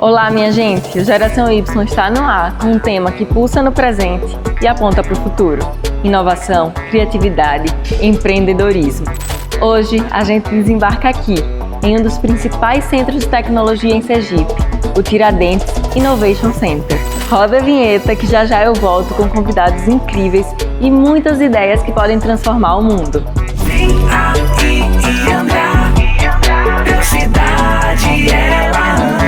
Olá, minha gente! O Geração Y está no ar com um tema que pulsa no presente e aponta para o futuro: inovação, criatividade, empreendedorismo. Hoje, a gente desembarca aqui, em um dos principais centros de tecnologia em Sergipe, o Tiradentes Innovation Center. Roda a vinheta que já eu volto com convidados incríveis e muitas ideias que podem transformar o mundo. Vem aqui e andar, velocidade ela anda.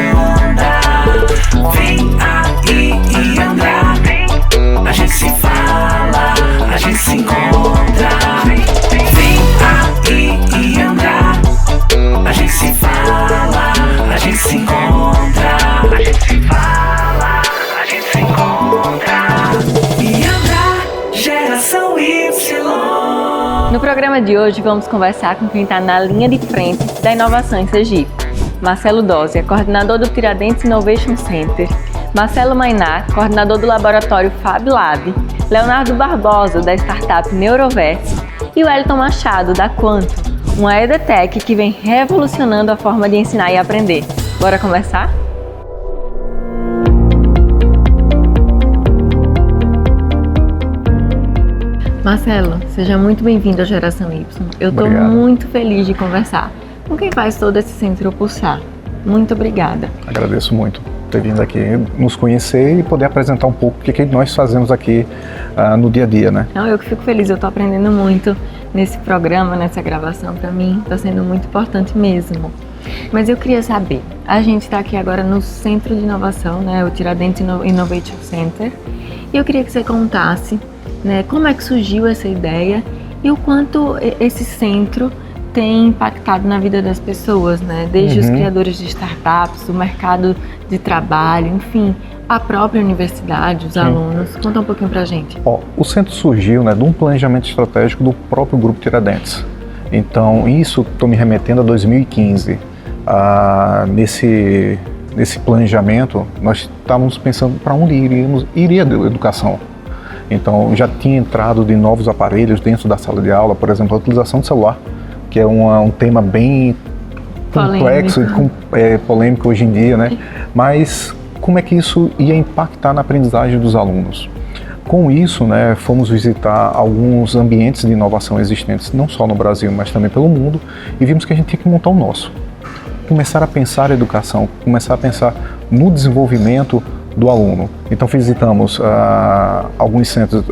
Vem aqui e andar, a gente se fala, a gente se encontra. Vem aqui e andar, a gente se fala, a gente se encontra. A gente se fala, a gente se encontra. E andar, Geração Y. No programa de hoje, vamos conversar com quem está na linha de frente da inovação em Sergipe. Marcelo Dózia, coordenador do Tiradentes Innovation Center. Marcelo Mainá, coordenador do laboratório FabLab. Leonardo Barbosa, da startup Neuroverse. E o Wellington Machado, da Quanto, uma edtech que vem revolucionando a forma de ensinar e aprender. Bora conversar? Marcelo, seja muito bem-vindo à Geração Y. Eu estou muito feliz de conversar com quem faz todo esse centro pulsar. Muito obrigada. Agradeço muito por ter vindo aqui nos conhecer e poder apresentar um pouco o que nós fazemos aqui no dia a dia, né? Não, eu que fico feliz, eu estou aprendendo muito nesse programa, nessa gravação. Para mim está sendo muito importante mesmo. Mas eu queria saber, a gente está aqui agora no Centro de Inovação, né, o Tiradentes Innovation Center, e eu queria que você contasse, né, como é que surgiu essa ideia e o quanto esse centro tem impactado na vida das pessoas, né? Desde os criadores de startups, o mercado de trabalho, enfim, a própria universidade, os alunos. Conta um pouquinho pra gente. O centro surgiu, né, de um planejamento estratégico do próprio Grupo Tiradentes. Então, isso estou me remetendo a 2015. Nesse planejamento, nós estávamos pensando para onde iria a educação. Então, já tinha entrado de novos aparelhos dentro da sala de aula, por exemplo, a utilização do celular, que é um tema bem complexo e polêmico hoje em dia, né? Mas como é que isso ia impactar na aprendizagem dos alunos? Com isso, né, fomos visitar alguns ambientes de inovação existentes, não só no Brasil, mas também pelo mundo, e vimos que a gente tinha que montar o nosso. Começar a pensar a educação, começar a pensar no desenvolvimento do aluno. Então visitamos alguns centros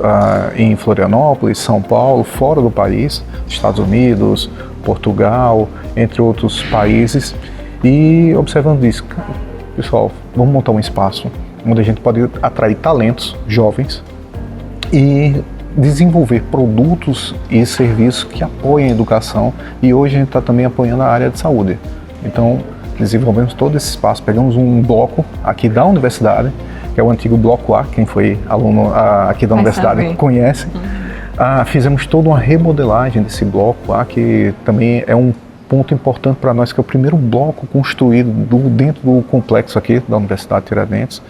em Florianópolis, São Paulo, fora do país, Estados Unidos, Portugal, entre outros países, e observando isso, pessoal, vamos montar um espaço onde a gente pode atrair talentos jovens e desenvolver produtos e serviços que apoiem a educação, e hoje a gente está também apoiando a área de saúde. Então desenvolvemos todo esse espaço, pegamos um bloco aqui da universidade, que é o antigo bloco A, quem foi aluno aqui da universidade conhece. Fizemos toda uma remodelagem desse bloco A, que também é um ponto importante para nós, que é o primeiro bloco construído dentro do complexo aqui da Universidade Tiradentes.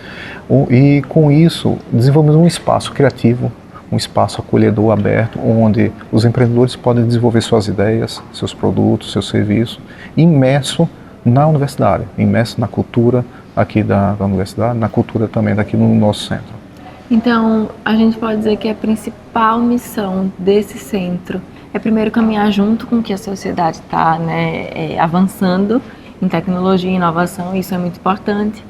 E com isso desenvolvemos um espaço criativo, um espaço acolhedor, aberto, onde os empreendedores podem desenvolver suas ideias, seus produtos, seus serviços, imerso na universidade, imerso na cultura aqui da universidade, na cultura também daqui no nosso centro. Então, a gente pode dizer que a principal missão desse centro é primeiro caminhar junto com que a sociedade está, né, avançando em tecnologia e inovação, isso é muito importante.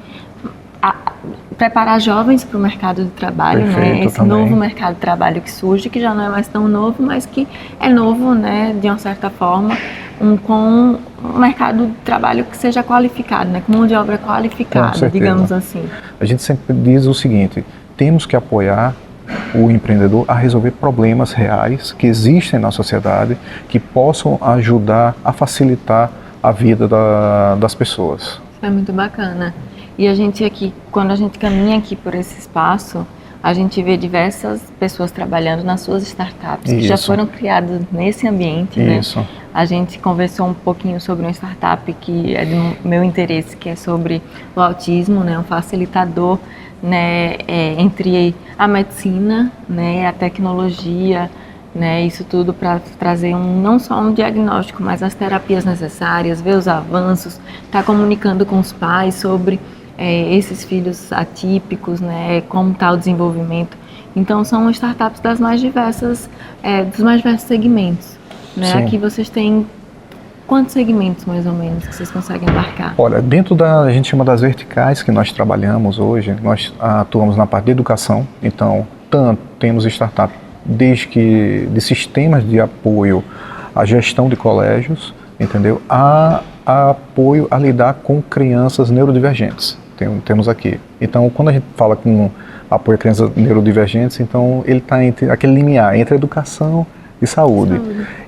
Preparar jovens para o mercado de trabalho, né? Esse também. Novo mercado de trabalho que surge, que já não é mais tão novo, mas que é novo, né, de uma certa forma, com um mercado de trabalho que seja qualificado, né, com mão de obra qualificada, digamos assim. A gente sempre diz o seguinte: temos que apoiar o empreendedor a resolver problemas reais que existem na sociedade, que possam ajudar a facilitar a vida das pessoas. Isso é muito bacana. E a gente aqui, quando a gente caminha aqui por esse espaço, a gente vê diversas pessoas trabalhando nas suas startups, que já foram criadas nesse ambiente, né? A gente conversou um pouquinho sobre uma startup que é do meu interesse, que é sobre o autismo, né? Um facilitador, né, entre a medicina, né, a tecnologia, né, isso tudo para trazer não só um diagnóstico, mas as terapias necessárias, ver os avanços, estar comunicando com os pais sobre esses filhos atípicos, né? Como está o desenvolvimento. Então são startups das mais diversas, dos mais diversos segmentos, né? Sim. Aqui vocês têm quantos segmentos mais ou menos que vocês conseguem abarcar? Olha, a gente chama das verticais que nós trabalhamos hoje, nós atuamos na parte de educação, então temos startup de sistemas de apoio à gestão de colégios, entendeu? A apoio a lidar com crianças neurodivergentes, temos aqui. Então, quando a gente fala com apoio a crianças neurodivergentes, então ele está entre aquele limiar entre educação e saúde.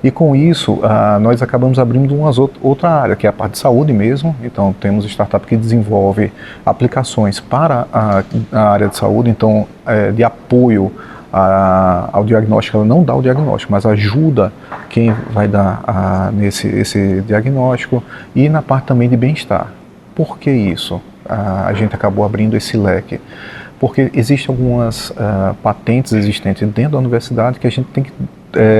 E com isso, nós acabamos abrindo outra área, que é a parte de saúde mesmo. Então, temos startup que desenvolve aplicações para a área de saúde, então, de apoio ao diagnóstico. Ela não dá o diagnóstico, mas ajuda quem vai dar esse diagnóstico, e na parte também de bem-estar. Por que isso? A gente acabou abrindo esse leque. Porque existem algumas patentes existentes dentro da universidade que a gente tem que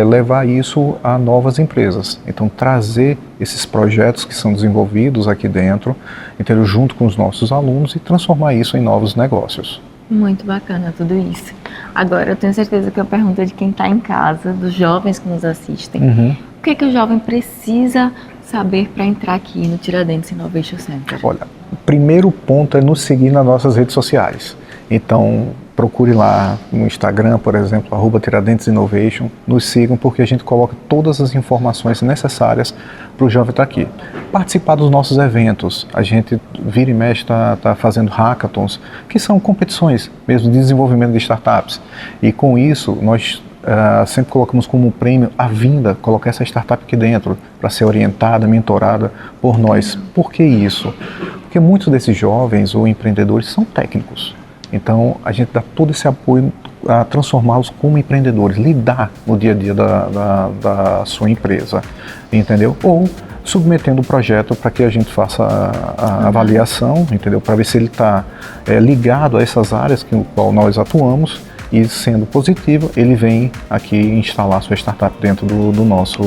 levar isso a novas empresas. Então, trazer esses projetos que são desenvolvidos aqui dentro, entendeu? Junto com os nossos alunos, e transformar isso em novos negócios. Muito bacana tudo isso. Agora, eu tenho certeza que a pergunta é de quem está em casa, dos jovens que nos assistem. O que é que o jovem precisa saber para entrar aqui no Tiradentes Innovation Center? Olha, o primeiro ponto é nos seguir nas nossas redes sociais. Então, procure lá no Instagram, por exemplo, @Tiradentes Innovation, nos sigam, porque a gente coloca todas as informações necessárias para o jovem estar aqui. Participar dos nossos eventos, a gente vira e mexe está fazendo hackathons, que são competições mesmo de desenvolvimento de startups, e com isso nós sempre colocamos como prêmio a vinda, colocar essa startup aqui dentro, para ser orientada, mentorada por nós. Por que isso? Porque muitos desses jovens ou empreendedores são técnicos. Então, a gente dá todo esse apoio a transformá-los como empreendedores, lidar no dia a dia da sua empresa, entendeu? Ou submetendo o projeto para que a gente faça a avaliação, entendeu? Para ver se ele está ligado a essas áreas que no qual nós atuamos, e sendo positivo, ele vem aqui instalar sua startup dentro do nosso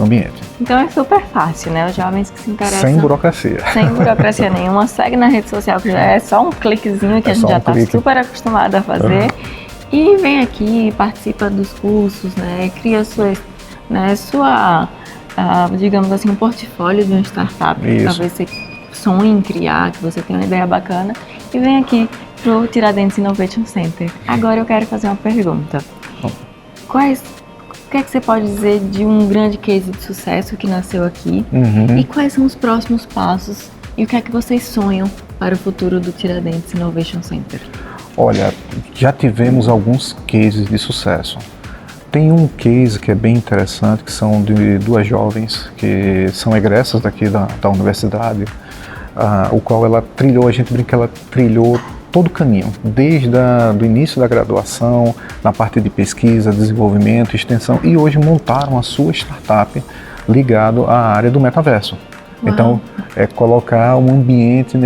ambiente. Então é super fácil, né? Os jovens que se interessam... Sem burocracia. Sem burocracia nenhuma. Segue na rede social, que já é só um cliquezinho que a gente já está super acostumado a fazer. E vem aqui, participa dos cursos, né? Cria sua digamos assim, um portfólio de uma startup. Talvez você sonhe em criar, que você tenha uma ideia bacana. E vem aqui para o Tiradentes Innovation Center. Agora eu quero fazer uma pergunta. O que é que você pode dizer de um grande case de sucesso que nasceu aqui? E quais são os próximos passos? E o que é que vocês sonham para o futuro do Tiradentes Innovation Center? Olha, já tivemos alguns cases de sucesso. Tem um case que é bem interessante, que são de duas jovens que são egressas daqui da universidade, o qual ela trilhou, a gente brinca que ela trilhou todo o caminho, desde do início da graduação, na parte de pesquisa, desenvolvimento, extensão, e hoje montaram a sua startup ligado à área do metaverso. Uau. Então, é colocar um ambiente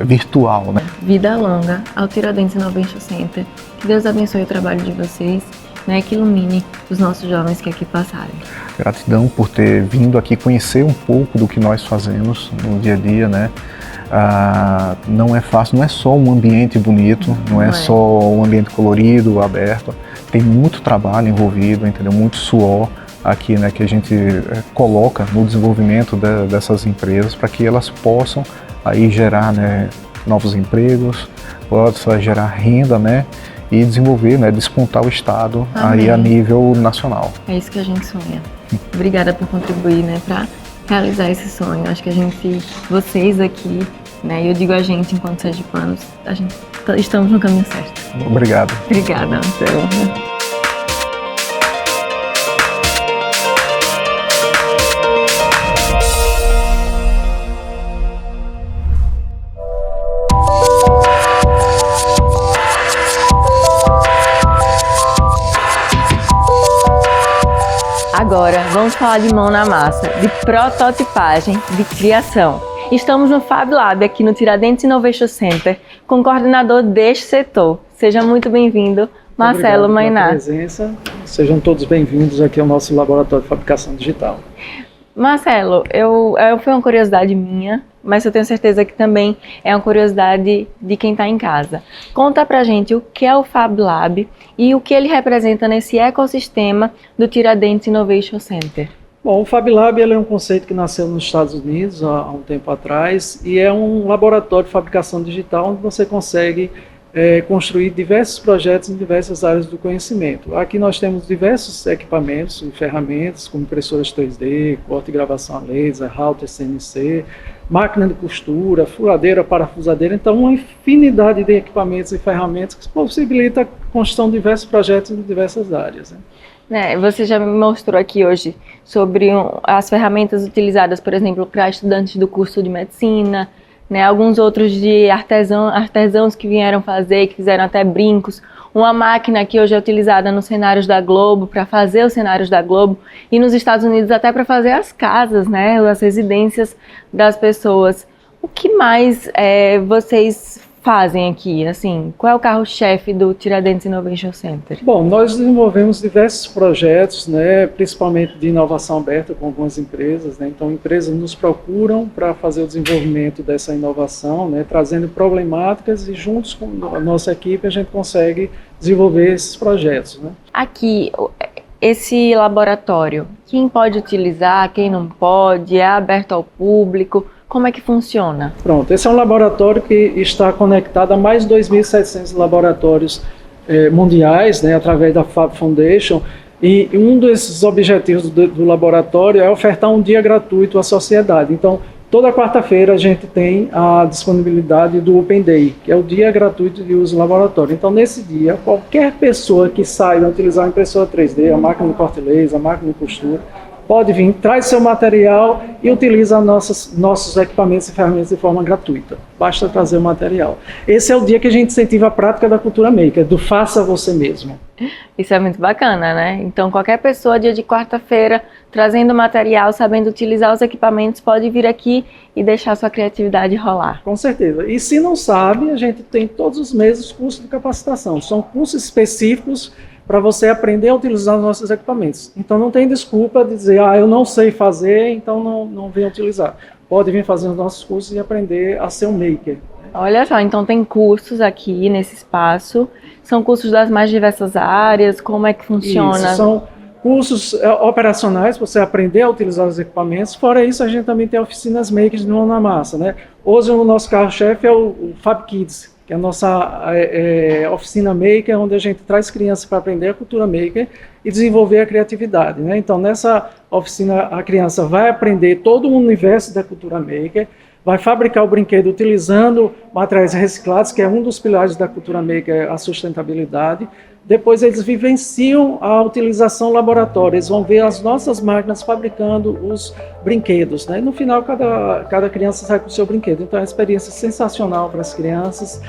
virtual, né? Vida longa ao Tiradentes Innovation Center. Que Deus abençoe o trabalho de vocês, né? Que ilumine os nossos jovens que aqui passarem. Gratidão por ter vindo aqui conhecer um pouco do que nós fazemos no dia a dia, né? Não é fácil, não é só um ambiente bonito, não é só um ambiente colorido, aberto. Tem muito trabalho envolvido, entendeu? Muito suor aqui, né, que a gente coloca no desenvolvimento dessas empresas, para que elas possam aí gerar, né, novos empregos, possa gerar renda, né, e desenvolver, né, despontar o Estado aí a nível nacional. É isso que a gente sonha. Obrigada por contribuir, né, para realizar esse sonho. Acho que vocês aqui, né, eu digo a gente enquanto sergipanos, estamos no caminho certo. Obrigado. Obrigada, Marcelo. Agora vamos falar de mão na massa, de prototipagem, de criação. Estamos no Fab Lab aqui no Tiradentes Innovation Center com o coordenador deste setor. Seja muito bem-vindo, Marcelo Mainá. Obrigado pela presença. Sejam todos bem-vindos aqui ao nosso laboratório de fabricação digital. Marcelo, foi uma curiosidade minha, mas eu tenho certeza que também é uma curiosidade de quem está em casa. Conta pra gente o que é o Fab Lab e o que ele representa nesse ecossistema do Tiradentes Innovation Center. Bom, o Fab Lab ele é um conceito que nasceu nos Estados Unidos há um tempo atrás e é um laboratório de fabricação digital onde você consegue construir diversos projetos em diversas áreas do conhecimento. Aqui nós temos diversos equipamentos e ferramentas, como impressoras 3D, corte e gravação a laser, router CNC, máquina de costura, furadeira, parafusadeira, então uma infinidade de equipamentos e ferramentas que possibilita a construção de diversos projetos em diversas áreas, né? Você já me mostrou aqui hoje sobre as ferramentas utilizadas, por exemplo, para estudantes do curso de medicina, né, alguns outros de artesãos que vieram fazer, que fizeram até brincos, uma máquina que hoje é utilizada nos cenários da Globo, para fazer os cenários da Globo, e nos Estados Unidos até para fazer as casas, né, as residências das pessoas. O que mais vocês fazem aqui? Assim, qual é o carro-chefe do Tiradentes Innovation Center? Bom, nós desenvolvemos diversos projetos, né, principalmente de inovação aberta com algumas empresas, né, então empresas nos procuram para fazer o desenvolvimento dessa inovação, né, trazendo problemáticas e juntos com a nossa equipe a gente consegue desenvolver esses projetos, né. Aqui, esse laboratório, quem pode utilizar, quem não pode, é aberto ao público? Como é que funciona? Pronto, esse é um laboratório que está conectado a mais de 2.700 laboratórios mundiais, né, através da Fab Foundation, e um desses objetivos do laboratório é ofertar um dia gratuito à sociedade. Então, toda quarta-feira a gente tem a disponibilidade do Open Day, que é o dia gratuito de uso do laboratório. Então, nesse dia, qualquer pessoa que saiba utilizar a impressora 3D, a máquina de corte laser, a máquina de costura, pode vir, traz seu material e utiliza nossos equipamentos e ferramentas de forma gratuita. Basta trazer o material. Esse é o dia que a gente incentiva a prática da cultura maker, do faça você mesmo. Isso é muito bacana, né? Então qualquer pessoa, dia de quarta-feira, trazendo material, sabendo utilizar os equipamentos, pode vir aqui e deixar sua criatividade rolar. Com certeza. E se não sabe, a gente tem todos os meses cursos de capacitação. São cursos específicos para você aprender a utilizar os nossos equipamentos. Então não tem desculpa de dizer, eu não sei fazer, então não venha utilizar. Pode vir fazer os nossos cursos e aprender a ser um maker. Olha só, então tem cursos aqui nesse espaço, são cursos das mais diversas áreas, como é que funciona? Isso, são cursos operacionais para você aprender a utilizar os equipamentos. Fora isso, a gente também tem oficinas makers de mão na massa, né? Hoje o nosso carro-chefe é o Fab Kids, que é a nossa oficina maker, onde a gente traz crianças para aprender a cultura maker e desenvolver a criatividade, né? Então, nessa oficina, a criança vai aprender todo o universo da cultura maker, vai fabricar o brinquedo utilizando materiais reciclados, que é um dos pilares da cultura maker, a sustentabilidade. Depois eles vivenciam a utilização laboratória, eles vão ver as nossas máquinas fabricando os brinquedos, né? E no final, cada criança sai com o seu brinquedo. Então é uma experiência sensacional para as crianças.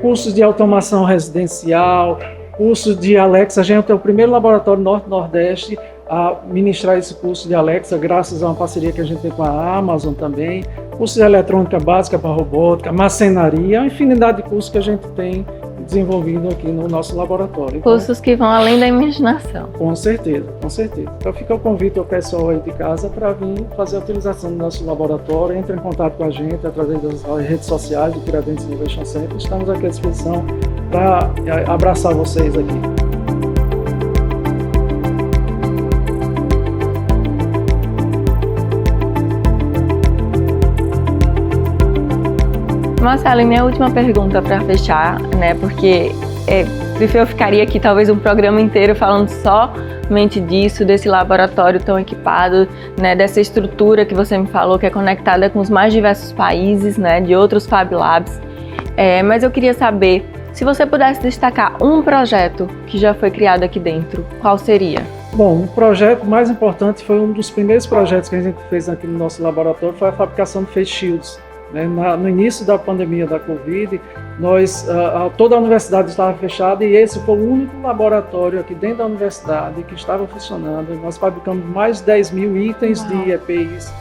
Cursos de automação residencial, cursos de Alexa. A gente é o primeiro laboratório Norte-Nordeste a ministrar esse curso de Alexa, graças a uma parceria que a gente tem com a Amazon também. Cursos de eletrônica básica para robótica, marcenaria, uma infinidade de cursos que a gente tem desenvolvido aqui no nosso laboratório. Cursos que vão além da imaginação. Com certeza, com certeza. Então fica o convite ao pessoal aí de casa para vir fazer a utilização do nosso laboratório. Entre em contato com a gente através das redes sociais do Tiradentes Innovation Center. Estamos aqui à disposição para abraçar vocês aqui. Marcelo, e minha última pergunta para fechar, né? Porque eu ficaria aqui talvez um programa inteiro falando somente disso, desse laboratório tão equipado, né? Dessa estrutura que você me falou, que é conectada com os mais diversos países, né? De outros Fab Labs. Mas eu queria saber, se você pudesse destacar um projeto que já foi criado aqui dentro, qual seria? Bom, o projeto mais importante foi um dos primeiros projetos que a gente fez aqui no nosso laboratório, foi a fabricação de face shields. No início da pandemia da Covid, toda a universidade estava fechada e esse foi o único laboratório aqui dentro da universidade que estava funcionando. Nós fabricamos mais de 10 mil itens de EPIs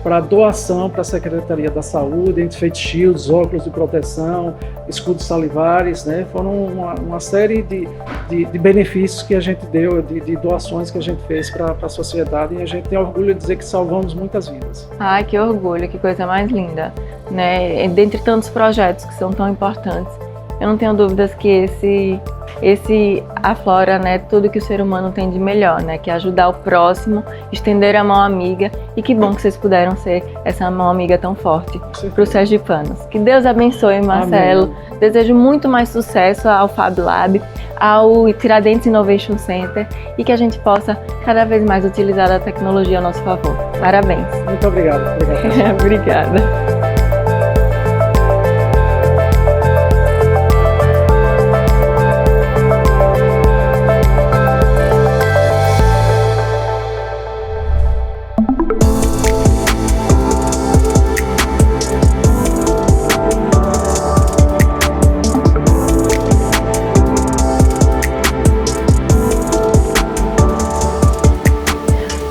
para doação para a Secretaria da Saúde, a gente fez shields, óculos de proteção, escudos salivares, né? Foram uma série de benefícios que a gente deu, de doações que a gente fez para a sociedade, e a gente tem orgulho de dizer que salvamos muitas vidas. Ai, que orgulho, que coisa mais linda, né? Dentre tantos projetos que são tão importantes, eu não tenho dúvidas que esse aflora, né, tudo que o ser humano tem de melhor, né, que é ajudar o próximo, estender a mão amiga, e que bom que vocês puderam ser essa mão amiga tão forte para os sergipanos. Que Deus abençoe, Marcelo. Amém. Desejo muito mais sucesso ao Fab Lab, ao Tiradentes Innovation Center, e que a gente possa cada vez mais utilizar a tecnologia a nosso favor. Parabéns. Muito obrigado. Obrigada.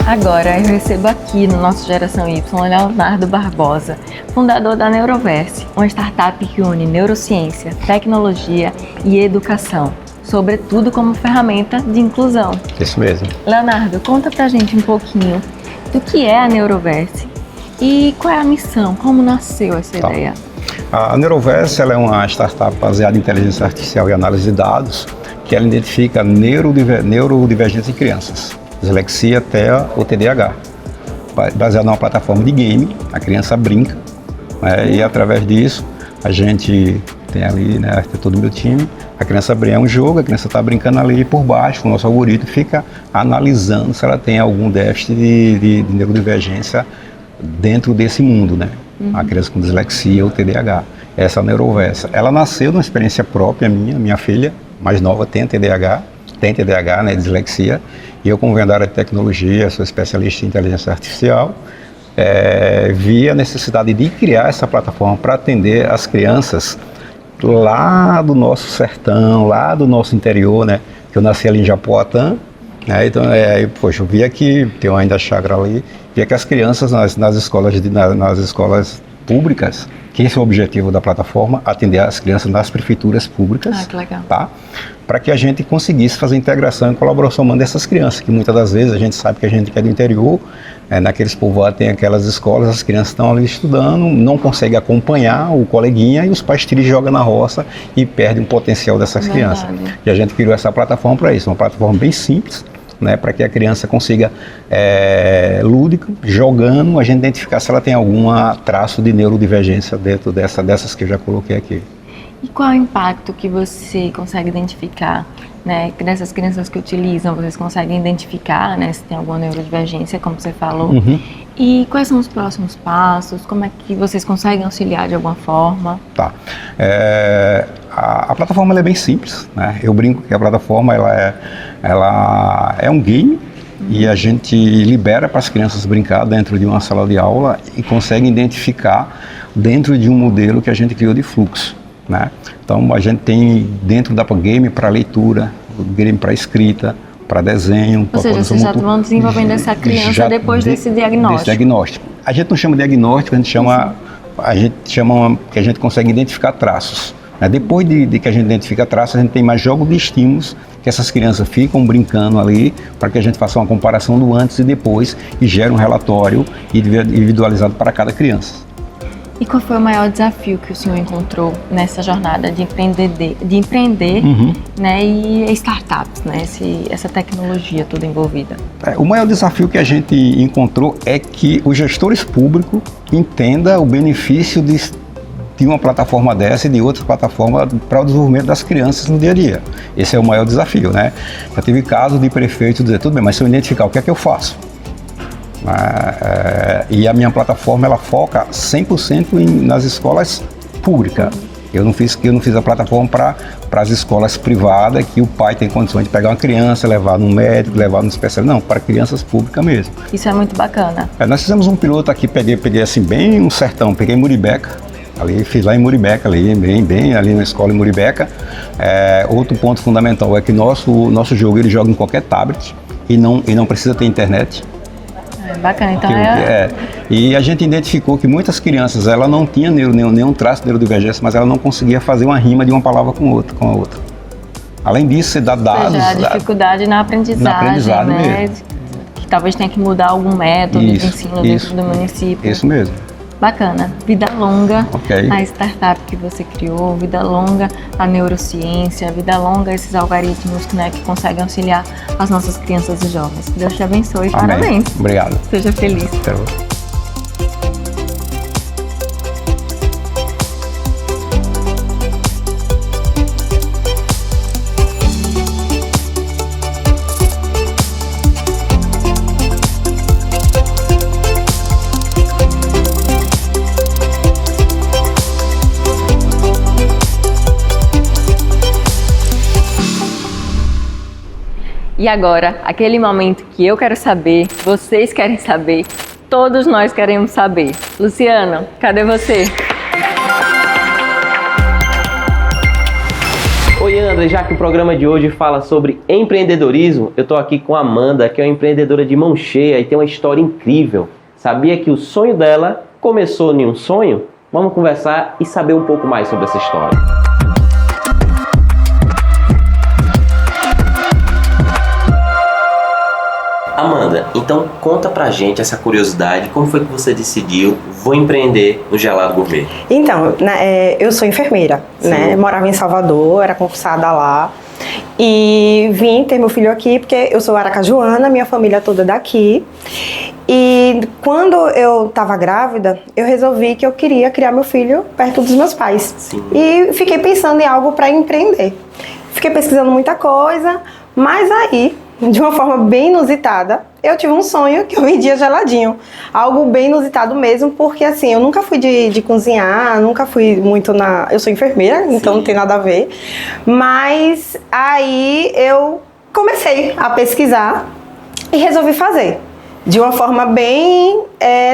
Agora eu recebo aqui no nosso Geração Y o Leonardo Barbosa, fundador da Neuroverse, uma startup que une neurociência, tecnologia e educação, sobretudo como ferramenta de inclusão. Isso mesmo. Leonardo, conta pra gente um pouquinho do que é a Neuroverse e qual é a missão, como nasceu essa ideia. A Neuroverse ela é uma startup baseada em inteligência artificial e análise de dados, que ela identifica neurodivergência em crianças. Dislexia, TEA ou TDAH, baseado numa plataforma de game. A criança brinca, né, e através disso a gente tem ali, né, todo o meu time, a criança brinca, é um jogo, a criança está brincando ali e por baixo, o nosso algoritmo fica analisando se ela tem algum déficit de neurodivergência dentro desse mundo, né? A criança com dislexia ou TDAH. Essa Neuroverse, ela nasceu numa experiência própria minha filha mais nova tem TDAH, né, dislexia, e eu, como vendedor de tecnologia, sou especialista em inteligência artificial, vi a necessidade de criar essa plataforma para atender as crianças lá do nosso sertão, lá do nosso interior, né, que eu nasci ali em Japoatã, né, então, poxa, eu via que tem ainda a chácara ali, via que as crianças nas escolas públicas, que esse é o objetivo da plataforma, atender as crianças nas prefeituras públicas, que legal. Tá? Para que a gente conseguisse fazer integração e colaboração humana dessas crianças, que muitas das vezes a gente sabe que a gente que é do interior, naqueles povoados tem aquelas escolas, as crianças estão ali estudando, não conseguem acompanhar o coleguinha e os pais tiram e jogam na roça e perdem o potencial dessas crianças. E a gente criou essa plataforma para isso, uma plataforma bem simples, né, para que a criança consiga, lúdico, jogando, a gente identificar se ela tem algum traço de neurodivergência dentro dessas que eu já coloquei aqui. E qual é o impacto que você consegue identificar, né, que dessas crianças que utilizam, vocês conseguem identificar, né, se tem alguma neurodivergência, como você falou, e quais são os próximos passos, como é que vocês conseguem auxiliar de alguma forma? Tá. A plataforma ela é bem simples, né? Eu brinco que a plataforma ela é um game e a gente libera para as crianças brincar dentro de uma sala de aula e consegue identificar dentro de um modelo que a gente criou de fluxo, né? Então a gente tem dentro da game para leitura, game para escrita, para desenho. Ou seja, vocês já estão desenvolvendo essa criança depois desse diagnóstico. Desse diagnóstico. A gente não chama de diagnóstico, a gente chama que a gente consegue identificar traços. Depois de que a gente identifica traços, a gente tem mais jogos de estímulos que essas crianças ficam brincando ali para que a gente faça uma comparação do antes e depois e gere um relatório individualizado para cada criança. E qual foi o maior desafio que o senhor encontrou nessa jornada de empreender, né, e startups, né, essa tecnologia toda envolvida? O maior desafio que a gente encontrou é que os gestores públicos entendam o benefício de uma plataforma dessa e de outra plataforma para o desenvolvimento das crianças no dia a dia. Esse é o maior desafio, né? Já tive casos de prefeito dizer, tudo bem, mas se eu identificar, o que é que eu faço? E a minha plataforma, ela foca 100% nas escolas públicas. Eu não fiz a plataforma para as escolas privadas, que o pai tem condições de pegar uma criança, levar no médico, levar no especialista. Não, para crianças públicas mesmo. Isso é muito bacana. Nós fizemos um piloto aqui, peguei assim, bem um sertão, peguei Muribeca, ali, fiz lá em Muribeca, ali, bem ali na escola em Muribeca. Outro ponto fundamental é que nosso jogo ele joga em qualquer tablet e não precisa ter internet. Bacana, então E a gente identificou que muitas crianças, ela não tinha nenhum traço de neurodivergência, mas ela não conseguia fazer uma rima de uma palavra com a outra. Além disso, você dá dados... Ou seja, a dificuldade na aprendizagem, né? mesmo. Que talvez tenha que mudar algum método de ensino dentro do município. Isso mesmo. Bacana. Vida longa Ok. a startup que você criou, vida longa a neurociência, vida longa esses algoritmos, né, que conseguem auxiliar as nossas crianças e jovens. Deus te abençoe. Amém. Parabéns. Obrigado. Seja feliz. Até logo. E agora, aquele momento que eu quero saber, vocês querem saber, todos nós queremos saber. Luciano, cadê você? Oi, André, já que o programa de hoje fala sobre empreendedorismo, eu tô aqui com a Amanda, que é uma empreendedora de mão cheia e tem uma história incrível. Sabia que o sonho dela começou em um sonho? Vamos conversar e saber um pouco mais sobre essa história. Amanda, então conta pra gente essa curiosidade, como foi que você decidiu, vou empreender no Gelado Gourmet? Então, eu sou enfermeira, né? Morava em Salvador, era concursada lá e vim ter meu filho aqui porque eu sou aracajuana, minha família toda daqui. E quando eu estava grávida, eu resolvi que eu queria criar meu filho perto dos meus pais. Sim. E fiquei pensando em algo para empreender. Fiquei pesquisando muita coisa, mas aí, de uma forma bem inusitada, eu tive um sonho que eu vendia geladinho. Algo bem inusitado mesmo, porque assim, eu nunca fui de cozinhar, nunca fui muito na... Eu sou enfermeira, então não tem nada a ver. Mas aí eu comecei a pesquisar e resolvi fazer. De uma forma bem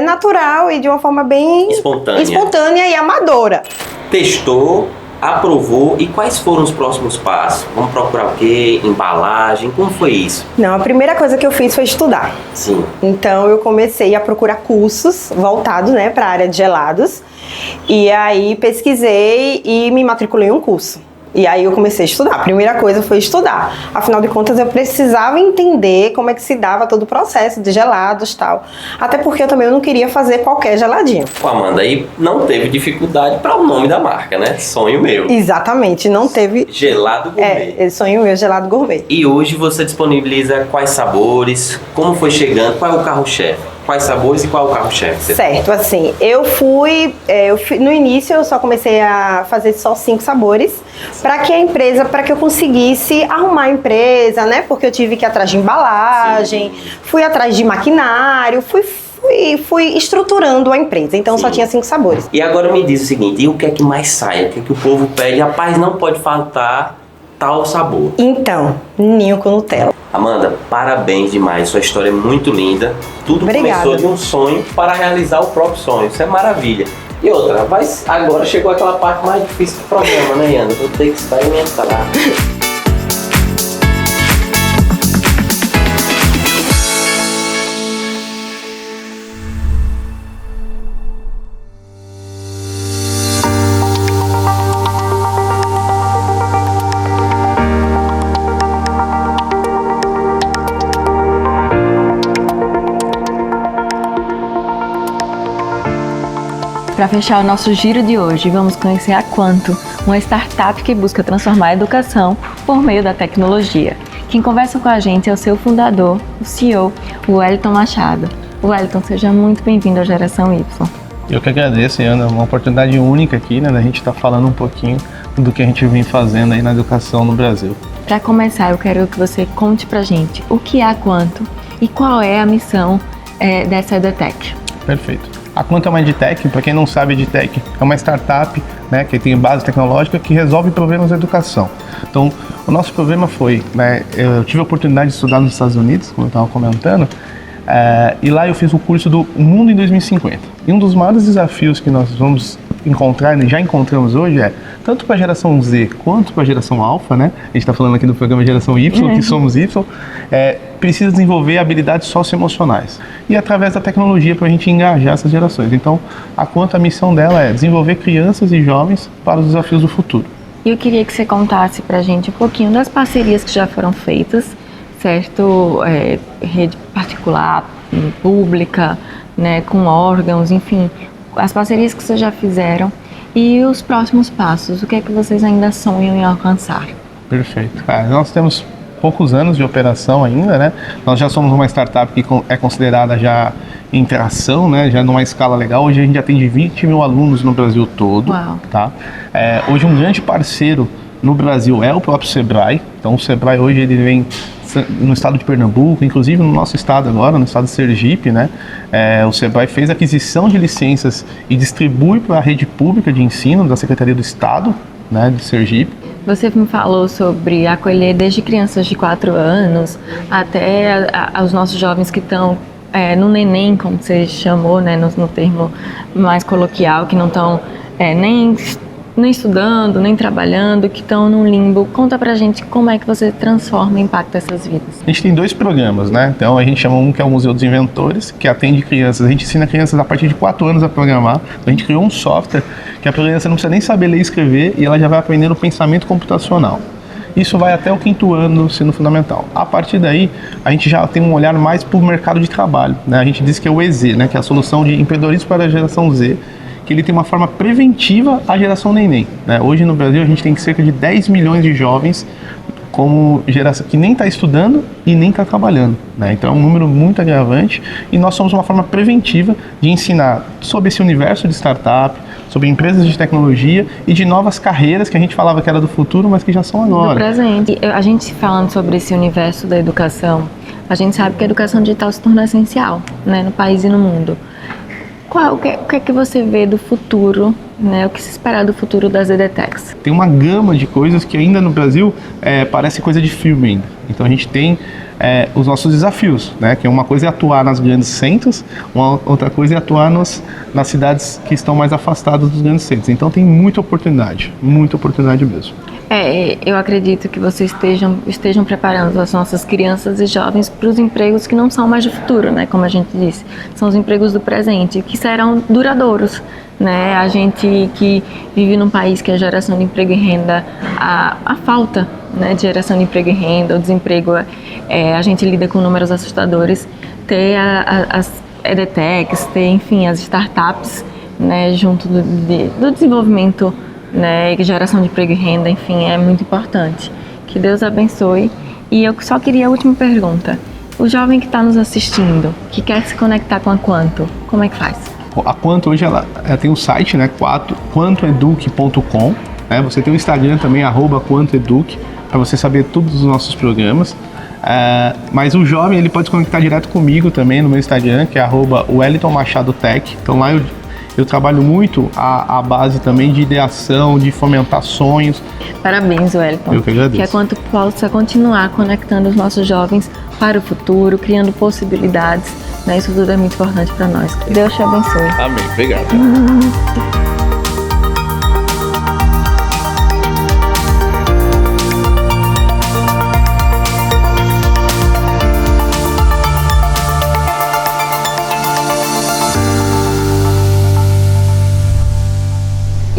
natural e de uma forma bem... espontânea e amadora. Testou, aprovou, e quais foram os próximos passos? Vamos procurar o quê? Embalagem? Como foi isso? Não, a primeira coisa que eu fiz foi estudar. Sim. Então eu comecei a procurar cursos voltados, né, para a área de gelados. E aí pesquisei e me matriculei em um curso. E aí eu comecei a estudar. A primeira coisa foi estudar. Afinal de contas, eu precisava entender como é que se dava todo o processo de gelados e tal. Até porque eu também não queria fazer qualquer geladinho. Pô, Amanda, aí não teve dificuldade para o nome da marca, né? Sonho meu. Exatamente, não teve... Gelado Gourmet. Sonho meu, Gelado Gourmet. E hoje você disponibiliza quais sabores? Como foi chegando? Qual é o carro-chefe? Quais sabores e qual é o carro-chefe? Certo, assim, no início eu só comecei a fazer só 5 sabores para que eu conseguisse arrumar a empresa, né? Porque eu tive que ir atrás de embalagem, fui atrás de maquinário, fui estruturando a empresa, então só tinha 5 sabores. E agora me diz o seguinte, e o que é que mais sai? O que é que o povo pede? Rapaz, não pode faltar tal sabor. Então, ninho com Nutella. Amanda, parabéns demais, sua história é muito linda. Tudo Obrigada. Começou de um sonho para realizar o próprio sonho, isso é maravilha. E outra, agora chegou aquela parte mais difícil do programa, né, Ana? Vou ter que experimentar. Para fechar o nosso giro de hoje, vamos conhecer a Quanto, uma startup que busca transformar a educação por meio da tecnologia. Quem conversa com a gente é o seu fundador, o CEO, o Wellington Machado. Wellington, seja muito bem-vindo à Geração Y. Eu que agradeço, Ana, uma oportunidade única aqui, né, da gente estar falando um pouquinho do que a gente vem fazendo aí na educação no Brasil. Para começar, eu quero que você conte pra gente o que é a Quanto e qual é a missão dessa EdTech. Perfeito. A Quanto é uma EdTech, para quem não sabe, EdTech é uma startup, né, que tem base tecnológica que resolve problemas da educação. Então, o nosso problema foi, né, eu tive a oportunidade de estudar nos Estados Unidos, como eu estava comentando, e lá eu fiz o curso do Mundo em 2050. E um dos maiores desafios que nós vamos encontrar, já encontramos hoje, tanto para a geração Z quanto para a geração Alpha, né? A gente está falando aqui do programa geração Y, que somos Y, precisa desenvolver habilidades socioemocionais. E através da tecnologia para a gente engajar essas gerações. Então, a Quanto, a missão dela é desenvolver crianças e jovens para os desafios do futuro. E eu queria que você contasse para a gente um pouquinho das parcerias que já foram feitas, certo? Rede particular, pública, né, com órgãos, enfim, as parcerias que vocês já fizeram e os próximos passos, o que é que vocês ainda sonham em alcançar? Perfeito. Nós temos poucos anos de operação ainda, né? Nós já somos uma startup que é considerada já em tração, né? Já numa escala legal. Hoje a gente atende 20 mil alunos no Brasil todo. Uau. Tá? Hoje um grande parceiro no Brasil é o próprio Sebrae. Então o Sebrae hoje ele vem no estado de Pernambuco, inclusive no nosso estado agora, no estado de Sergipe, né? O Sebrae fez aquisição de licenças e distribui para a rede pública de ensino da Secretaria do Estado, né, de Sergipe. Você me falou sobre acolher desde crianças de 4 anos até os nossos jovens que estão no neném, como você chamou, né, no termo mais coloquial, que não estão nem estudando, nem trabalhando, que estão num limbo. Conta pra gente como é que você transforma e impacta essas vidas. A gente tem 2 programas, né? Então a gente chama um que é o Museu dos Inventores, que atende crianças. A gente ensina crianças a partir de 4 anos a programar. A gente criou um software que a criança não precisa nem saber ler e escrever e ela já vai aprendendo o pensamento computacional. Isso vai até o 5º ano do ensino fundamental. A partir daí, a gente já tem um olhar mais para o mercado de trabalho, né? A gente diz que é o EZ, né? Que é a solução de empreendedorismo para a geração Z, que ele tem uma forma preventiva à geração neném, né? Hoje no Brasil a gente tem cerca de 10 milhões de jovens como geração que nem está estudando e nem está trabalhando, né? Então é um número muito agravante e nós somos uma forma preventiva de ensinar sobre esse universo de startup, sobre empresas de tecnologia e de novas carreiras que a gente falava que era do futuro, mas que já são agora. Do presente. A gente falando sobre esse universo da educação, a gente sabe que a educação digital se tornou essencial, né, no país e no mundo. O que é que você vê do futuro, né? O que se espera do futuro das EdTechs? Tem uma gama de coisas que ainda no Brasil parece coisa de filme ainda. Então a gente tem os nossos desafios, né? Que uma coisa é atuar nas grandes centros, uma outra coisa é atuar nas cidades que estão mais afastadas dos grandes centros. Então tem muita oportunidade mesmo. Eu acredito que vocês estejam preparando as nossas crianças e jovens para os empregos que não são mais do futuro, né? Como a gente disse, são os empregos do presente, que serão duradouros, né? A gente que vive num país que a geração de emprego e renda, a falta, né, de geração de emprego e renda, o desemprego, a gente lida com números assustadores, ter as EdTechs, ter, enfim, as startups, né, junto do desenvolvimento, né, geração de emprego e renda, enfim, é muito importante. Que Deus abençoe. E eu só queria a última pergunta. O jovem que está nos assistindo, que quer se conectar com a Quanto, como é que faz? A Quanto hoje ela tem um site, né, quantoeduc.com, né? Você tem o Instagram também, @quantoeduc, para você saber todos os nossos programas. Mas o jovem ele pode se conectar direto comigo também no meu Instagram, que é @wellingtonmachadotech. Então lá eu trabalho muito a base também de ideação, de fomentar sonhos. Parabéns, Wellington. Eu que agradeço. Que a Quanto possa continuar conectando os nossos jovens para o futuro, criando possibilidades, né? Isso tudo é muito importante para nós. Que Deus te abençoe. Amém. Obrigado.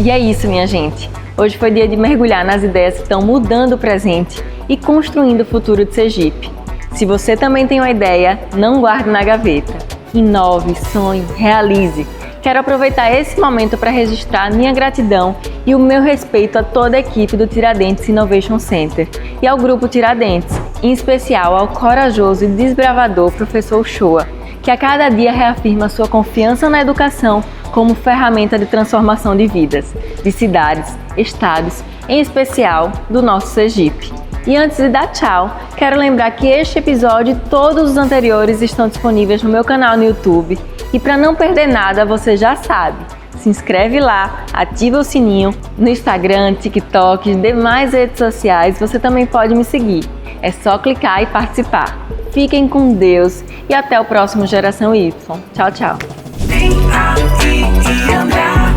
E é isso, minha gente. Hoje foi dia de mergulhar nas ideias que estão mudando o presente e construindo o futuro de Sergipe. Se você também tem uma ideia, não guarde na gaveta. Inove, sonhe, realize. Quero aproveitar esse momento para registrar minha gratidão e o meu respeito a toda a equipe do Tiradentes Innovation Center e ao Grupo Tiradentes, em especial ao corajoso e desbravador professor Uchoa, que a cada dia reafirma sua confiança na educação como ferramenta de transformação de vidas, de cidades, estados, em especial do nosso Sergipe. E antes de dar tchau, quero lembrar que este episódio e todos os anteriores estão disponíveis no meu canal no YouTube. E para não perder nada, você já sabe, se inscreve lá, ativa o sininho, no Instagram, TikTok, demais redes sociais, você também pode me seguir. É só clicar e participar. Fiquem com Deus e até o próximo Geração Y. Tchau, tchau. Vem aqui e andar.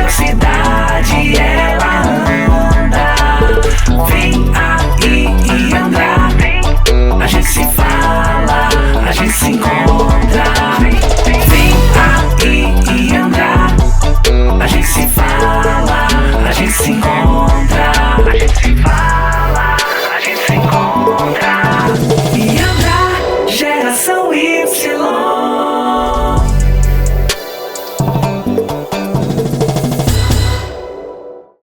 velocidade ela anda. Vem aí e anda. A gente se fala, a gente se encontra. Vem aí e anda. A gente se fala, a gente se encontra.